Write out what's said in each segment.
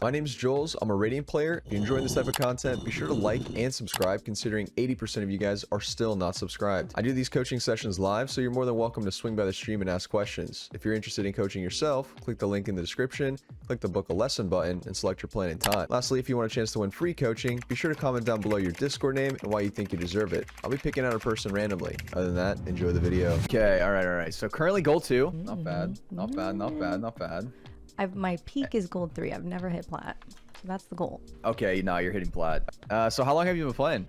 My name is Jollz, I'm a Radiant player. If you're enjoying this type of content, be sure to like and subscribe, considering 80% of you guys are still not subscribed. I do these coaching sessions live, so you're more than welcome to swing by the stream and ask questions. If you're interested in coaching yourself, click the link in the description, click the book a lesson button, and select your plan and time. Lastly, if you want a chance to win free coaching, be sure to comment down below your Discord name and why you think you deserve it. I'll be picking out a person randomly. Other than that, enjoy the video. Okay, alright. So currently gold 2. Not bad. My peak is gold 3. I've never hit plat. So that's the goal. Okay, no, you're hitting plat. So how long have you been playing?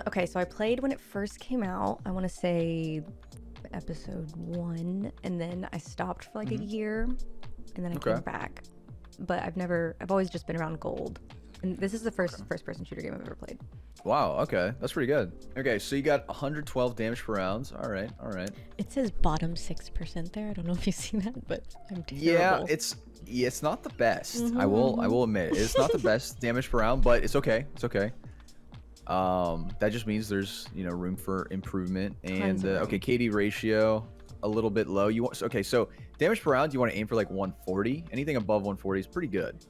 Okay, so I played when it first came out. I want to say episode 1, and then I stopped for like a year, and then I came back. But I've always just been around gold. And this is the first person shooter game I've ever played. Wow, okay. That's pretty good. Okay, so you got 112 damage per round. All right. It says bottom 6% there. I don't know if you see that, but I'm terrible. Yeah, it's not the best. I will admit it's not the best damage per round, but it's okay. That just means there's room for improvement. And okay, KD ratio a little bit low. So damage per round you want to aim for like 140. Anything above 140 is pretty good.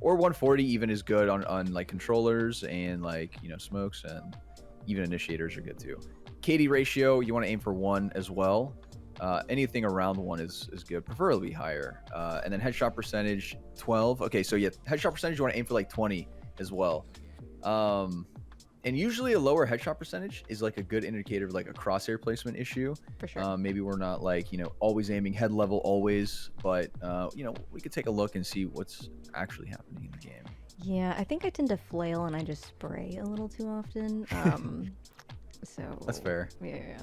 Or 140 even is good on like controllers and like smokes, and even initiators are good too. KD ratio you want to aim for 1 as well. Anything around 1 is good, preferably higher. And then headshot percentage 12. Okay, so yeah, headshot percentage you want to aim for like 20 as well. And usually a lower headshot percentage is like a good indicator of like a crosshair placement issue. For sure. Maybe we're not like always aiming head level always, but we could take a look and see what's actually happening in the game. Yeah, I think I tend to flail and I just spray a little too often. So that's fair. Yeah.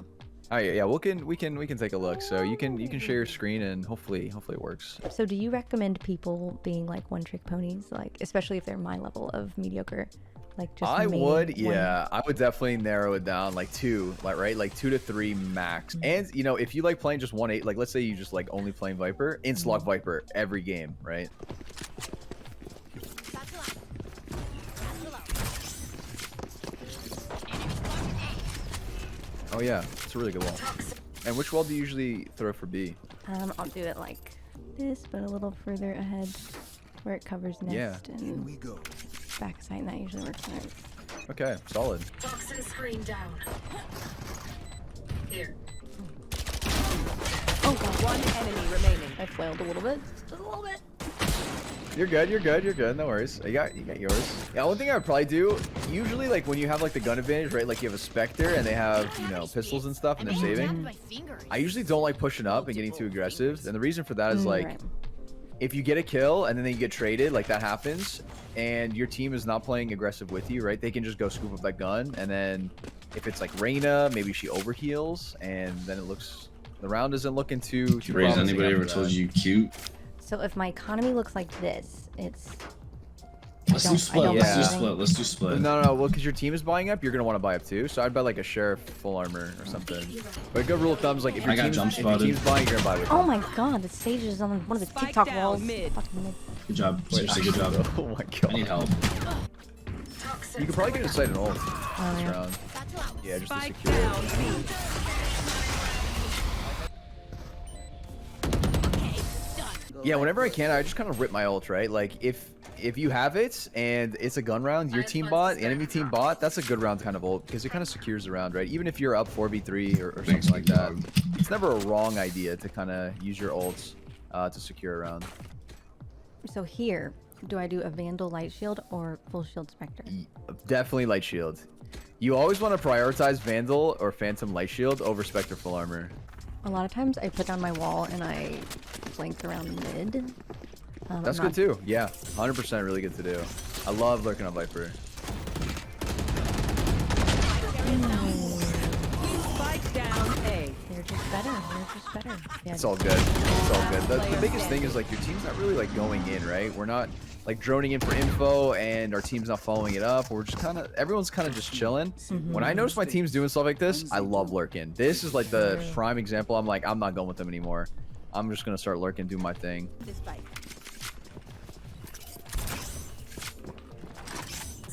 All right, yeah, we can take a look. So you can share your screen and hopefully it works. So do you recommend people being like one-trick ponies, like especially if they're my level of mediocre? Like just I would definitely narrow it down like 2, like 2 to 3 max. And if you like playing just 1-8, like let's say you just like only playing Viper, Inslog Viper every game, right? Oh yeah, it's a really good wall. And which wall do you usually throw for B? I'll do it like this, but a little further ahead, where it covers nest and backside, and that usually works nice. Okay, solid. Toxin screen down. Here. Oh god, 1 enemy remaining. I flailed a little bit, just a little bit. You're good. No worries. You got yours. Yeah, one thing I would probably do, usually like when you have like the gun advantage, right? Like you have a Spectre and they have, pistols and stuff and they're saving. I usually don't like pushing up and getting too aggressive. And the reason for that is like, if you get a kill and then you get traded, like that happens, and your team is not playing aggressive with you, right? They can just go scoop up that gun, and then if it's like Reyna, maybe she overheals, and then the round isn't looking too Has anybody ever told you cute? So if my economy looks like this, it's... Let's do split. No, well, because your team is buying up, you're going to want to buy up too. So I'd buy like a Sheriff full armor or something. But a good rule of thumb is like, if your team's buying, you're going to buy with them. Oh my god, the Sage is on one of the TikTok walls. Good job. Seriously, good job. Oh my god. I need help. You could probably get inside an ult this round. Yeah, just to secure it. Yeah, whenever I can, I just kind of rip my ult, right? Like, if you have it and it's a gun round, your team bot, the enemy team bot, that's a good round kind of ult because it kind of secures the round, right? Even if you're up 4v3 or something like that, it's never a wrong idea to kind of use your ults to secure a round. So here, do I do a Vandal Light Shield or Full Shield Spectre? Definitely Light Shield. You always want to prioritize Vandal or Phantom Light Shield over Spectre Full Armor. A lot of times I put down my wall and I flank around mid. That's good too. Yeah, 100% really good to do. I love lurking on Viper. Spike down A. They're just better. Yeah, It's all good. The biggest thing is like your team's not really like going in, right? We're not like droning in for info and our team's not following it up. We're just everyone's kind of just chilling. When I notice my team's doing stuff like this, I love lurking. This is like the prime example. I'm like, I'm not going with them anymore. I'm just gonna start lurking, do my thing. It's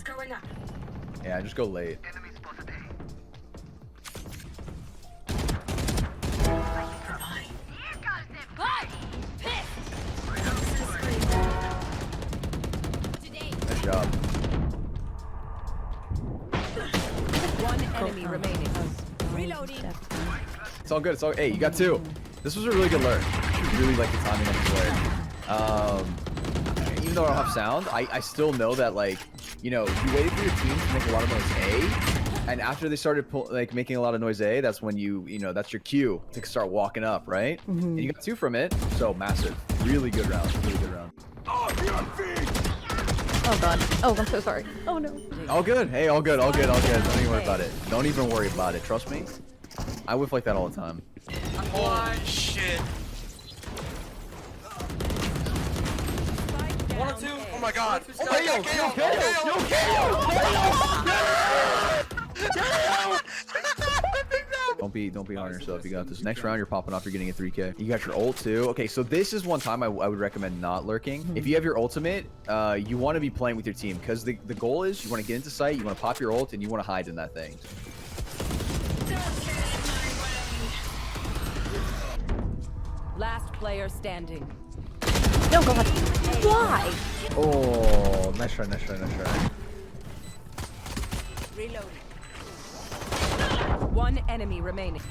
going up. Yeah, just go late. job. One enemy remaining. Reloading. It's all good. It's all. Hey, you got 2. This was a really good lurk. I really like the timing on this lurk. Even though I don't have sound, I still know that, like, you know, you waited for your team to make a lot of noise A, and after they started making a lot of noise A, that's when you know, that's your cue to start walking up, right? And you got 2 from it, so massive. Really good round. Really good round. Oh god. Oh, I'm so sorry. Oh no. All good. Hey, all good. All good. All good. Don't even worry about it. Don't even worry about it. Trust me. I whiff like that all the time. Oh shit. 1 or 2. Oh my god. Oh my god. Don't be on yourself. You got this. Next round, you're popping off. You're getting a 3K. You got your ult too. Okay, so this is one time I would recommend not lurking. If you have your ultimate, you want to be playing with your team, because the goal is you want to get into sight, you want to pop your ult, and you want to hide in that thing. Last player standing. No god. Why? Oh, nice try, nice try, nice try. Reloading. One enemy remaining.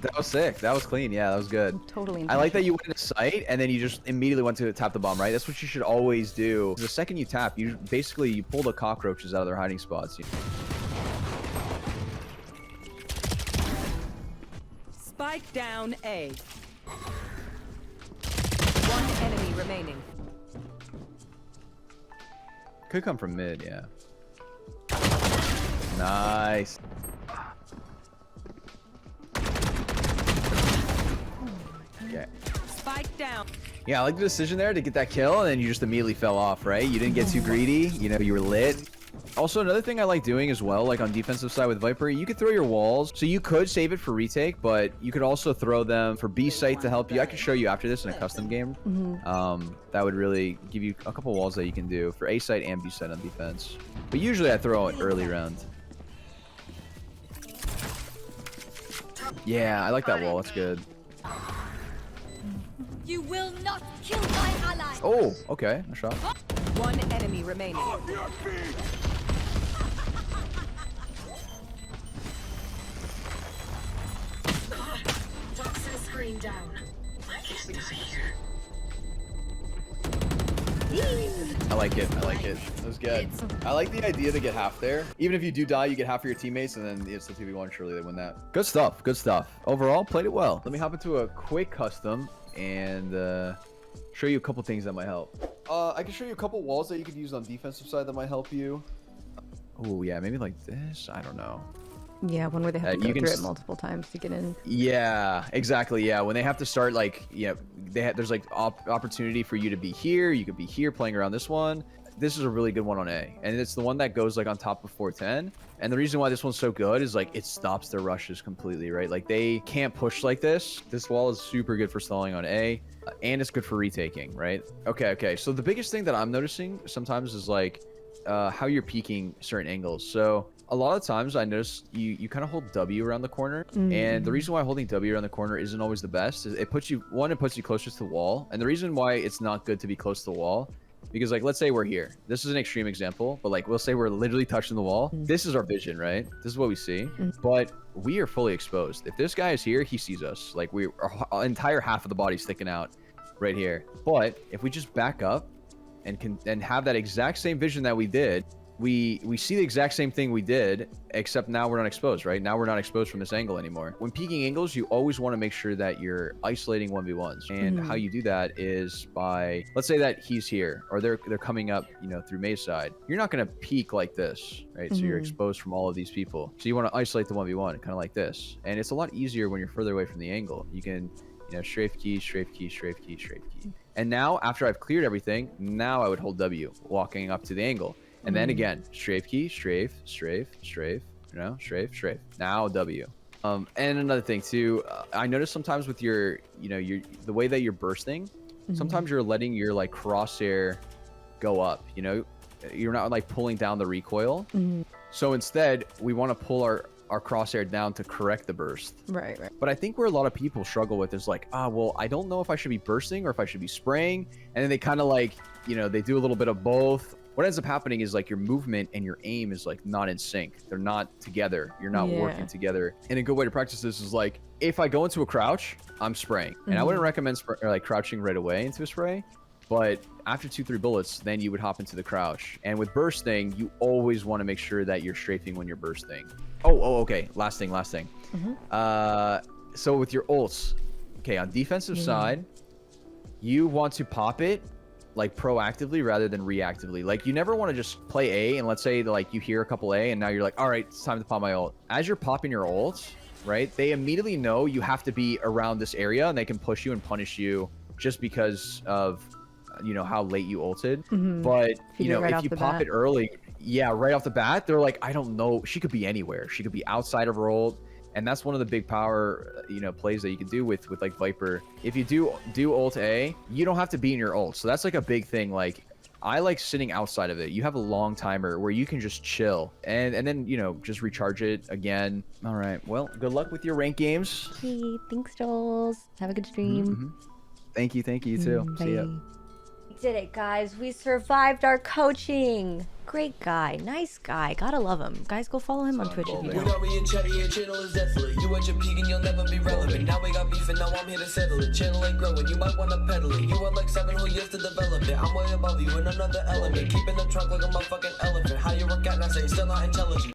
That was sick. That was clean. Yeah, that was good. Totally. I like that you went into sight and then you just immediately went to tap the bomb, right? That's what you should always do. The second you tap, you basically pull the cockroaches out of their hiding spots. Spike down A. One enemy remaining. Could come from mid, yeah. Nice. Okay. Spike down. Yeah, I like the decision there to get that kill, and then you just immediately fell off, right? You didn't get too greedy. You know, you were lit. Also, another thing I like doing as well, like on defensive side with Viper, you could throw your walls. So you could save it for retake, but you could also throw them for B site to help you. I can show you after this in a custom game. That would really give you a couple walls that you can do for A site and B site on defense. But usually I throw it early round. Yeah, I like that wall. That's good. You will not kill my ally. Oh, okay. A shot. One enemy remaining. Toxin screen down. I like it. I like it. That was good. I like the idea to get half there. Even if you do die, you get half for your teammates, and then it's the 2v1. Surely they win that. Good stuff. Good stuff. Overall, played it well. Let me hop into a quick custom and show you a couple things that might help. I can show you a couple walls that you could use on defensive side that might help you. Oh, yeah. Maybe like this. I don't know. Yeah, one where they have to you go can through it multiple times to get in. Yeah, exactly. Yeah, when they have to start, like, yeah, there's like opportunity for you to be here. You could be here playing around this one. This is a really good one on A, and it's the one that goes like on top of 410. And the reason why this one's so good is like it stops their rushes completely, right? Like they can't push like this. This wall is super good for stalling on A, and it's good for retaking, right? Okay. So the biggest thing that I'm noticing sometimes is like how you're peeking certain angles. So a lot of times I notice you kind of hold W around the corner, and the reason why holding W around the corner isn't always the best is it puts you closer to the wall. And the reason why it's not good to be close to the wall, because like let's say we're here, this is an extreme example, but like we'll say we're literally touching the wall. This is our vision, right? This is what we see, but we are fully exposed. If this guy is here, he sees us. Like our entire half of the body sticking out right here. But if we just back up and have that exact same vision that we did, we see the exact same thing we did, except now we're not exposed, right? Now we're not exposed from this angle anymore. When peeking angles, you always want to make sure that you're isolating 1v1s. And how you do that is by, let's say that he's here, or they're coming up, you know, through May's side. You're not going to peek like this, right? So you're exposed from all of these people. So you want to isolate the 1v1, kind of like this. And it's a lot easier when you're further away from the angle. You can, you know, strafe key, strafe key, strafe key, strafe key. And now, after I've cleared everything, now I would hold W, walking up to the angle. And then again, strafe key, strafe, strafe, strafe, you know, strafe, strafe. Now W. And another thing too, I notice sometimes with your, you know, the way that you're bursting, sometimes you're letting your like crosshair go up, you know, you're not like pulling down the recoil. So instead, we want to pull our crosshair down to correct the burst. Right. But I think where a lot of people struggle with is like, well, I don't know if I should be bursting or if I should be spraying. And then they kind of like you know, they do a little bit of both. What ends up happening is like your movement and your aim is like not in sync. They're not together. You're not working together. And a good way to practice this is like, if I go into a crouch, I'm spraying. And I wouldn't recommend like crouching right away into a spray. But after 2-3 bullets, then you would hop into the crouch. And with bursting, you always want to make sure that you're strafing when you're bursting. Oh, okay. Last thing. So with your ults, okay, on defensive side, you want to pop it like proactively rather than reactively. Like you never want to just play A and let's say like you hear a couple A and now you're like, all right, it's time to pop my ult. As you're popping your ults, right, they immediately know you have to be around this area and they can push you and punish you just because of, you know, how late you ulted. But you know, if you pop it early, right off the bat, they're like, I don't know, she could be anywhere. She could be outside of her ult. And that's one of the big power, you know, plays that you can do with like Viper. If you do ult A, you don't have to be in your ult. So that's like a big thing. Like I like sitting outside of it. You have a long timer where you can just chill and then, you know, just recharge it again. All right. Well, good luck with your rank games. Okay, thanks, Jols. Have a good stream. Thank you. You too. Bye. See ya. We did it, guys. We survived our coaching. Great guy. Nice guy. Gotta love him. Guys, go follow him on Twitch if you We don't. know we in chatty, your channel is desolate. You at your peak and you'll never be relevant. Now we got beef and now I'm here to settle it. Channel ain't growing, you might wanna pedal it. You are like 7 whole years to develop it. I'm way above you in another element. Keeping the trunk like a motherfucking elephant. How you work out and I say still not intelligent.